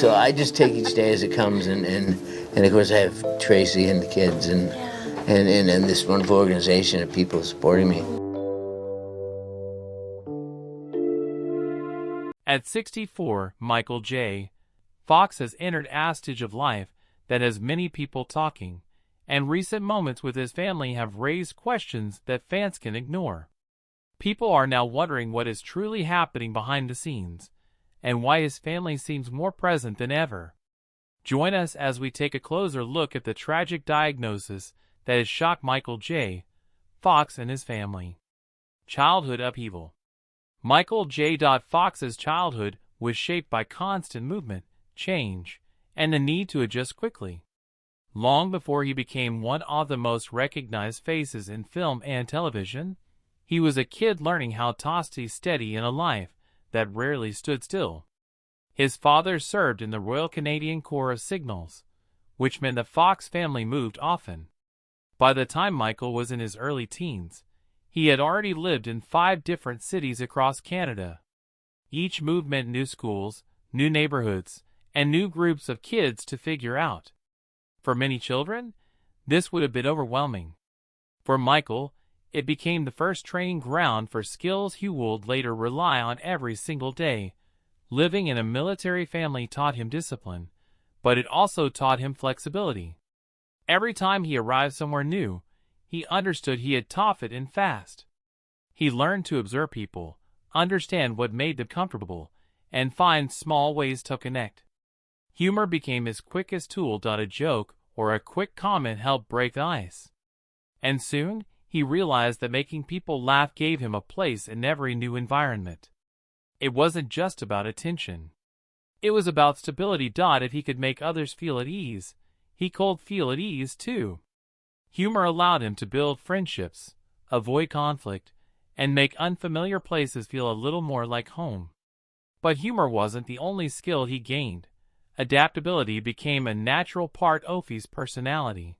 So I just take each day as it comes, and of course I have Tracy and the kids and this wonderful organization of people supporting me. At 64, Michael J. Fox has entered a stage of life that has many people talking, and recent moments with his family have raised questions that fans can ignore. People are now wondering what is truly happening behind the scenes, and why his family seems more present than ever. Join us as we take a closer look at the tragic diagnosis that has shocked Michael J. Fox and his family. Childhood upheaval. Michael J. Fox's childhood was shaped by constant movement, change, and the need to adjust quickly. Long before he became one of the most recognized faces in film and television, he was a kid learning how to stay steady in a life that rarely stood still. His father served in the Royal Canadian Corps of Signals, which meant the Fox family moved often. By the time Michael was in his early teens, he had already lived in 5 different cities across Canada. Each move meant new schools, new neighborhoods, and new groups of kids to figure out. For many children, this would have been overwhelming. For Michael, it became the first training ground for skills he would later rely on every single day. Living in a military family taught him discipline, but it also taught him flexibility. Every time he arrived somewhere new, he understood he had to fit in fast. He learned to observe people, understand what made them comfortable, and find small ways to connect. Humor became his quickest tool. A joke or a quick comment helped break the ice. And soon, he realized that making people laugh gave him a place in every new environment. It wasn't just about attention. It was about stability. If he could make others feel at ease, he could feel at ease too. Humor allowed him to build friendships, avoid conflict, and make unfamiliar places feel a little more like home. But humor wasn't the only skill he gained. Adaptability became a natural part of his personality.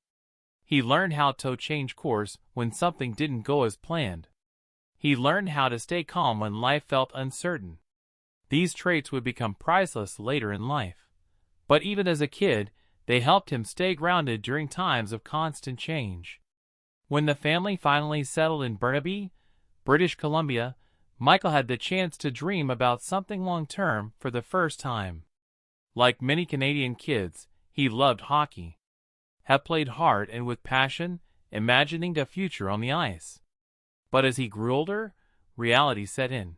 He learned how to change course when something didn't go as planned. He learned how to stay calm when life felt uncertain. These traits would become priceless later in life. But even as a kid, they helped him stay grounded during times of constant change. When the family finally settled in Burnaby, British Columbia, Michael had the chance to dream about something long-term for the first time. Like many Canadian kids, he loved hockey. Had played hard and with passion, imagining a future on the ice. But as he grew older, reality set in.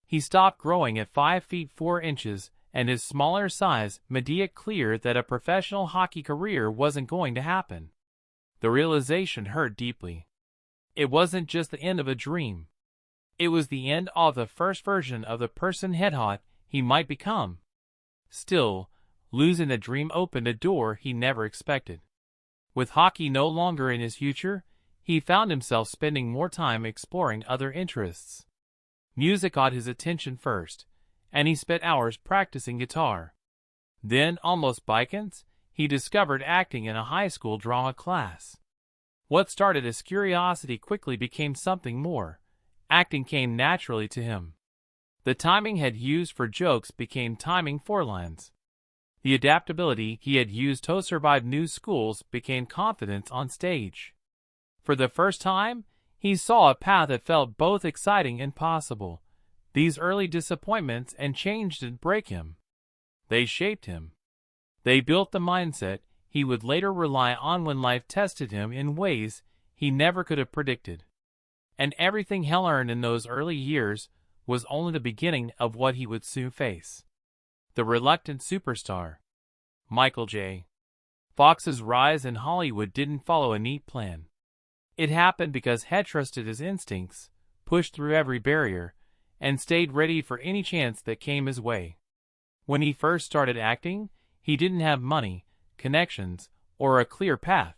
He stopped growing at 5 feet 4 inches, and his smaller size made it clear that a professional hockey career wasn't going to happen. The realization hurt deeply. It wasn't just the end of a dream. It was the end of the first version of the person he thought he might become. Still, losing the dream opened a door he never expected. With hockey no longer in his future, he found himself spending more time exploring other interests. Music caught his attention first, and he spent hours practicing guitar. Then, almost by chance, he discovered acting in a high school drama class. What started as curiosity quickly became something more. Acting came naturally to him. The timing he had used for jokes became timing for lines. The adaptability he had used to survive new schools became confidence on stage. For the first time, he saw a path that felt both exciting and possible. These early disappointments and change didn't break him. They shaped him. They built the mindset he would later rely on when life tested him in ways he never could have predicted. And everything he learned in those early years was only the beginning of what he would soon face. The reluctant superstar. Michael J. Fox's rise in Hollywood didn't follow a neat plan. It happened because he trusted his instincts, pushed through every barrier, and stayed ready for any chance that came his way. When he first started acting, he didn't have money, connections, or a clear path.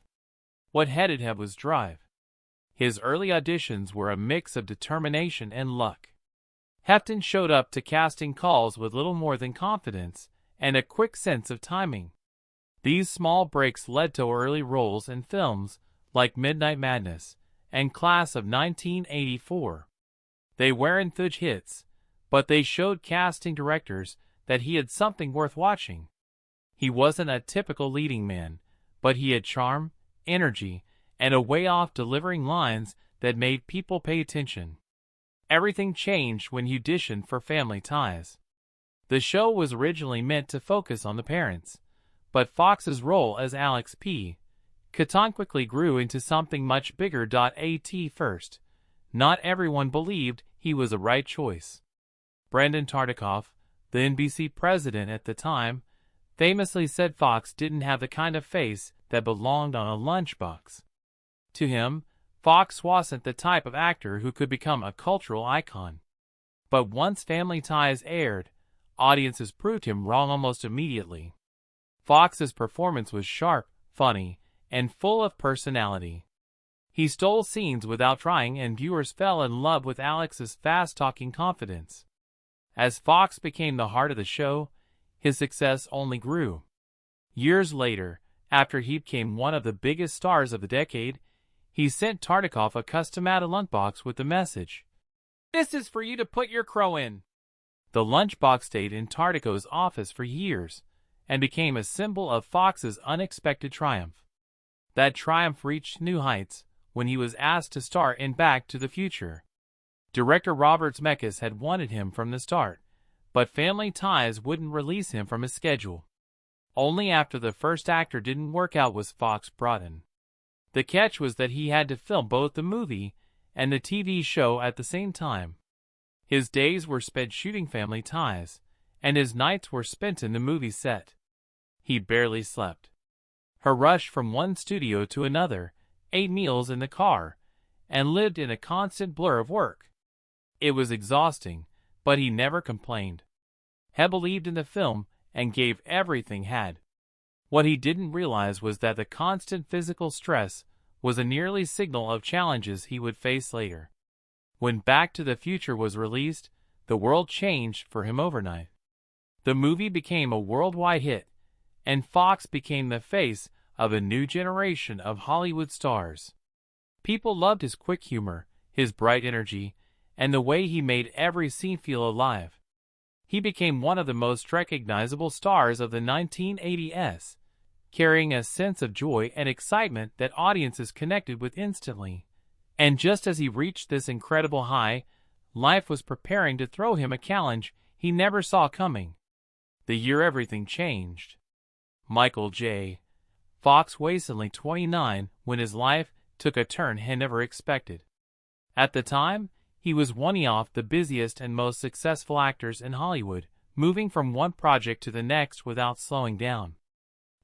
What headed him was drive. His early auditions were a mix of determination and luck. Hefton showed up to casting calls with little more than confidence and a quick sense of timing. These small breaks led to early roles in films like Midnight Madness and Class of 1984. They weren't huge hits, but they showed casting directors that he had something worth watching. He wasn't a typical leading man, but he had charm, energy, and a way of delivering lines that made people pay attention. Everything changed when he auditioned for Family Ties. The show was originally meant to focus on the parents, but Fox's role as Alex P. Keaton quickly grew into something much bigger. At first, not everyone believed he was the right choice. Brendan Tartikoff, the NBC president at the time, famously said Fox didn't have the kind of face that belonged on a lunchbox. To him, Fox wasn't the type of actor who could become a cultural icon. But once Family Ties aired, audiences proved him wrong almost immediately. Fox's performance was sharp, funny, and full of personality. He stole scenes without trying, and viewers fell in love with Alex's fast-talking confidence. As Fox became the heart of the show, his success only grew. Years later, after he became one of the biggest stars of the decade, he sent Tartikoff a custom-made lunchbox with the message, "This is for you to put your crow in." The lunchbox stayed in Tartikoff's office for years and became a symbol of Fox's unexpected triumph. That triumph reached new heights when he was asked to star in Back to the Future. Director Robert Zemeckis had wanted him from the start, but Family Ties wouldn't release him from his schedule. Only after the first actor didn't work out was Fox brought in. The catch was that he had to film both the movie and the TV show at the same time. His days were spent shooting Family Ties, and his nights were spent in the movie set. He barely slept. He rushed from one studio to another, ate meals in the car, and lived in a constant blur of work. It was exhausting, but he never complained. He believed in the film and gave everything he had. What he didn't realize was that the constant physical stress was an early signal of challenges he would face later. When Back to the Future was released, the world changed for him overnight. The movie became a worldwide hit, and Fox became the face of a new generation of Hollywood stars. People loved his quick humor, his bright energy, and the way he made every scene feel alive. He became one of the most recognizable stars of the 1980s, carrying a sense of joy and excitement that audiences connected with instantly. And just as he reached this incredible high, life was preparing to throw him a challenge he never saw coming. The year everything changed. Michael J. Fox was only 29 when his life took a turn he never expected. At the time, he was one of the busiest and most successful actors in Hollywood, moving from one project to the next without slowing down.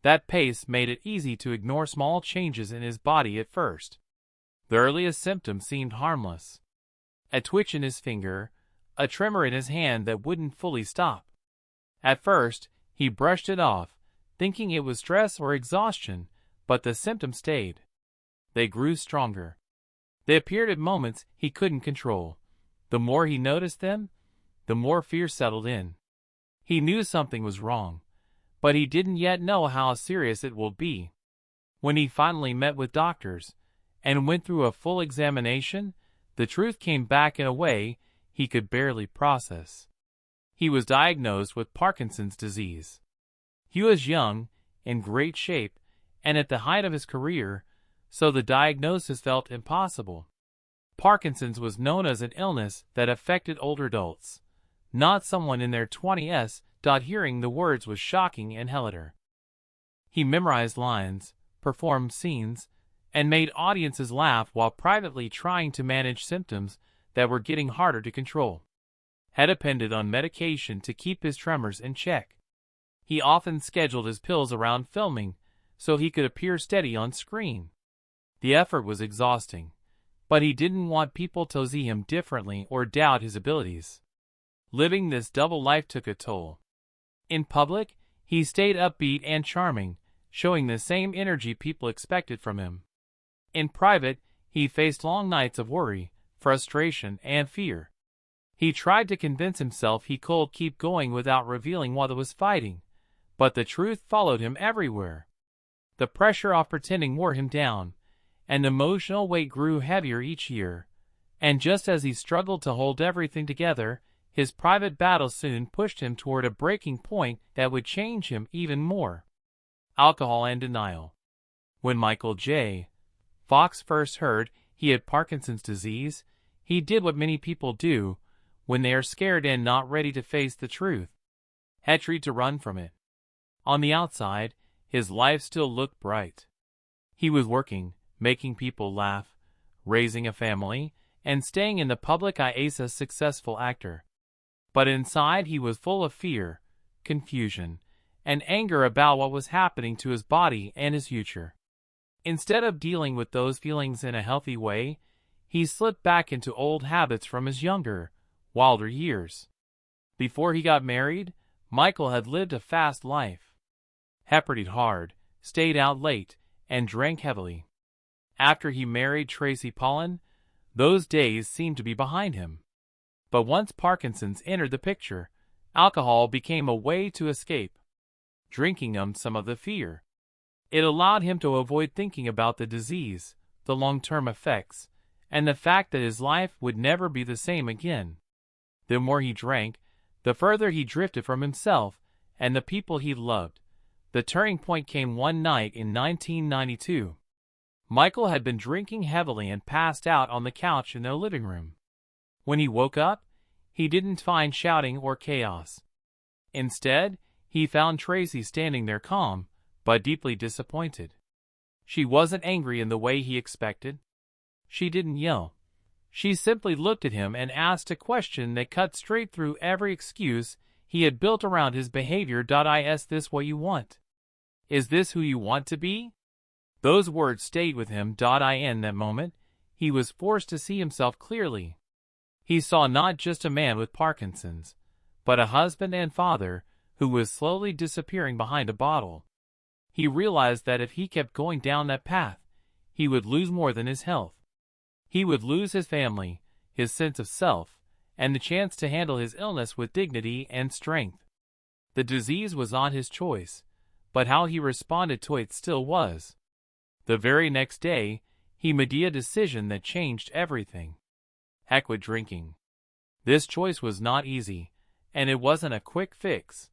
That pace made it easy to ignore small changes in his body at first. The earliest symptoms seemed harmless. A twitch in his finger, a tremor in his hand that wouldn't fully stop. At first, he brushed it off, thinking it was stress or exhaustion, but the symptoms stayed. They grew stronger. They appeared at moments he couldn't control. The more he noticed them, the more fear settled in. He knew something was wrong, but he didn't yet know how serious it would be. When he finally met with doctors and went through a full examination, the truth came back in a way he could barely process. He was diagnosed with Parkinson's disease. He was young, in great shape, and at the height of his career, so the diagnosis felt impossible. Parkinson's was known as an illness that affected older adults, not someone in their 20s. Hearing the words was shocking and hellier. He memorized lines, performed scenes, and made audiences laugh while privately trying to manage symptoms that were getting harder to control. He depended on medication to keep his tremors in check. He often scheduled his pills around filming so he could appear steady on screen. The effort was exhausting, but he didn't want people to see him differently or doubt his abilities. Living this double life took a toll. In public, he stayed upbeat and charming, showing the same energy people expected from him. In private, he faced long nights of worry, frustration, and fear. He tried to convince himself he could keep going without revealing what he was fighting, but the truth followed him everywhere. The pressure of pretending wore him down, and the emotional weight grew heavier each year. And just as he struggled to hold everything together, his private battle soon pushed him toward a breaking point that would change him even more. Alcohol and denial. When Michael J. Fox first heard he had Parkinson's disease, he did what many people do when they are scared and not ready to face the truth. He tried to run from it. On the outside, his life still looked bright. He was working, making people laugh, raising a family, and staying in the public eye as a successful actor. But inside he was full of fear, confusion, and anger about what was happening to his body and his future. Instead of dealing with those feelings in a healthy way, he slipped back into old habits from his younger, wilder years. Before he got married, Michael had lived a fast life. He partied hard, stayed out late, and drank heavily. After he married Tracy Pollan, those days seemed to be behind him. But once Parkinson's entered the picture, alcohol became a way to escape. Drinking numbed some of the fear. It allowed him to avoid thinking about the disease, the long-term effects, and the fact that his life would never be the same again. The more he drank, the further he drifted from himself and the people he loved. The turning point came one night in 1992. Michael had been drinking heavily and passed out on the couch in their living room. When he woke up, he didn't find shouting or chaos. Instead, he found Tracy standing there calm, but deeply disappointed. She wasn't angry in the way he expected. She didn't yell. She simply looked at him and asked a question that cut straight through every excuse he had built around his behavior. Is this what you want? Is this who you want to be? Those words stayed with him. In that moment, he was forced to see himself clearly. He saw not just a man with Parkinson's, but a husband and father who was slowly disappearing behind a bottle. He realized that if he kept going down that path, he would lose more than his health. He would lose his family, his sense of self, and the chance to handle his illness with dignity and strength. The disease was not his choice, but how he responded to it still was. The very next day, he made a decision that changed everything. He quit drinking. This choice was not easy, and it wasn't a quick fix.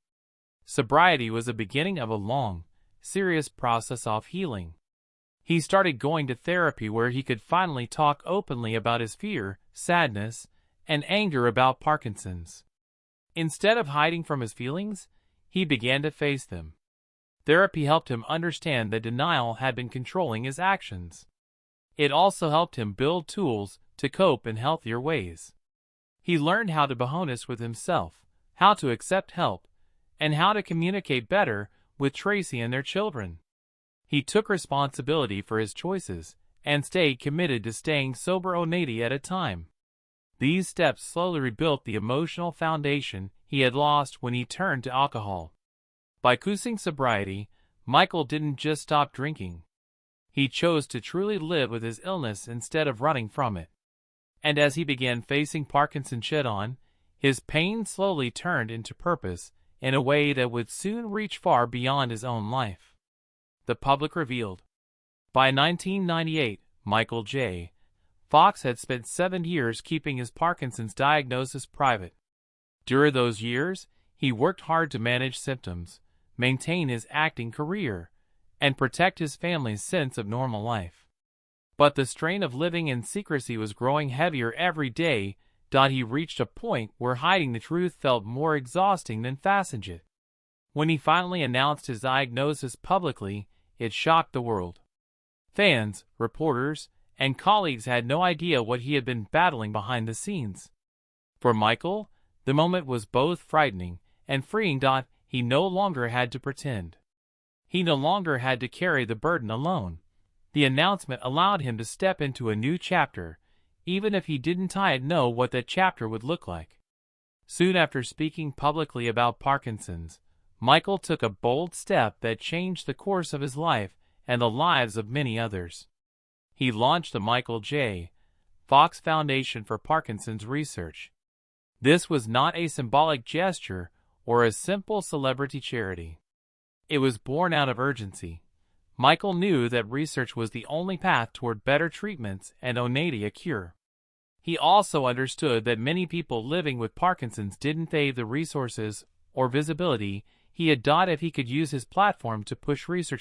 Sobriety was the beginning of a long, serious process of healing. He started going to therapy where he could finally talk openly about his fear, sadness, and anger about Parkinson's. Instead of hiding from his feelings, he began to face them. Therapy helped him understand that denial had been controlling his actions. It also helped him build tools to cope in healthier ways. He learned how to be honest with himself, how to accept help, and how to communicate better with Tracy and their children. He took responsibility for his choices and stayed committed to staying sober one day at a time. These steps slowly rebuilt the emotional foundation he had lost when he turned to alcohol. By choosing sobriety, Michael didn't just stop drinking. He chose to truly live with his illness instead of running from it. And as he began facing Parkinson's head-on, his pain slowly turned into purpose in a way that would soon reach far beyond his own life. The public revealed. By 1998, Michael J. Fox had spent 7 years keeping his Parkinson's diagnosis private. During those years, he worked hard to manage symptoms, maintain his acting career, and protect his family's sense of normal life. But the strain of living in secrecy was growing heavier every day. He reached a point where hiding the truth felt more exhausting than facing it. When he finally announced his diagnosis publicly, it shocked the world. Fans, reporters, and colleagues had no idea what he had been battling behind the scenes. For Michael, the moment was both frightening and freeing. He no longer had to pretend. He no longer had to carry the burden alone. The announcement allowed him to step into a new chapter, even if he didn't yet know what that chapter would look like. Soon after speaking publicly about Parkinson's, Michael took a bold step that changed the course of his life and the lives of many others. He launched the Michael J. Fox Foundation for Parkinson's Research. This was not a symbolic gesture or a simple celebrity charity. It was born out of urgency. Michael knew that research was the only path toward better treatments and a cure. He also understood that many people living with Parkinson's didn't have the resources or visibility he had thought if he could use his platform to push research